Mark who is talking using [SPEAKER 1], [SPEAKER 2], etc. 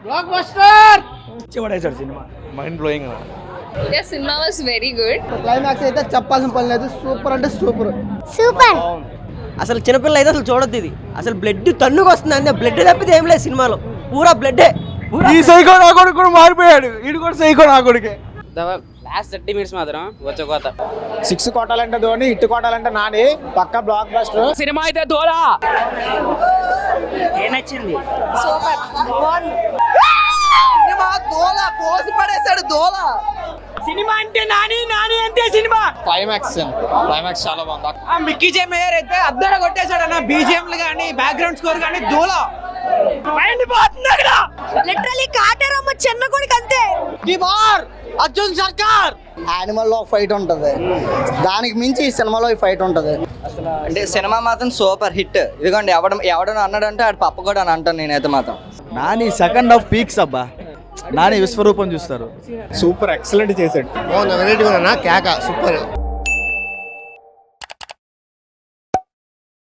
[SPEAKER 1] Block buster
[SPEAKER 2] చివడేసాడు cinema, mind blowing.
[SPEAKER 3] Yeah, cinema was very good.
[SPEAKER 1] Climax అయితే చెప్పాల్సిన పని లేదు, సూపర్ అంటే సూపర్.
[SPEAKER 4] అసలు చిన్నపిల్లలు అయితే అసలు చూడొద్దు ఇది. అసలు బ్లడ్ తన్నుకు వస్తుంది అంతే, బ్లడ్ తప్పితే ఏం లేదు సినిమాలో, పూరా బ్లడ్డే.
[SPEAKER 2] ఈ సైకో నా కొడుకు కూడా మారిపోయాడు, వీడు కూడా సైకో నా కొడుకే.
[SPEAKER 5] లాస్ట్ 30 minutes మాత్రం వచ్చే కోత.
[SPEAKER 1] 6 కొట్టాలంటే ధోని, ఇట్టు కొట్టాలంటే నాని, పక్క బ్లాక్ బస్టర్.
[SPEAKER 5] సినిమా అయితే దోలా.
[SPEAKER 4] ఏం నచ్చింది?
[SPEAKER 5] సినిమా అంటే నాని, నాని అంటే సినిమా.
[SPEAKER 1] క్లైమాక్స్ చాలా బాగుంది.
[SPEAKER 5] ఆ మిక్కీ జే మేయర్ అయితే అద్దర కొట్టేశాడు అన్న. బీజిఎంలు కానీ బ్యాక్గ్రౌండ్ స్కోర్ కానీ దోలా. మైండ్ పోతుంది అక్కడ.
[SPEAKER 3] Literally కాటరమ్మ చిన్న కొడుకు అంతే.
[SPEAKER 1] అర్జున్ సర్కార్. యానిమల్ లో ఫైట్ ఉంటది, దానికి మించి ఈ సినిమాలో ఈ ఫైట్ ఉంటది.
[SPEAKER 4] అంటే సినిమా మాత్రం సూపర్ హిట్. ఇదిగోండి, ఎవడని అన్నాడంటే ఆడు పప్ప కూడా అని అంటాను నేనైతే మాత్రం.
[SPEAKER 2] నాని సెకండ్ హాఫ్ పీక్స్ అబ్బా, నాని విశ్వరూపం చూస్తారు.
[SPEAKER 1] సూపర్ ఎక్సలెంట్ చేశాడు.
[SPEAKER 6] వెరైటీ కేక సూపర్.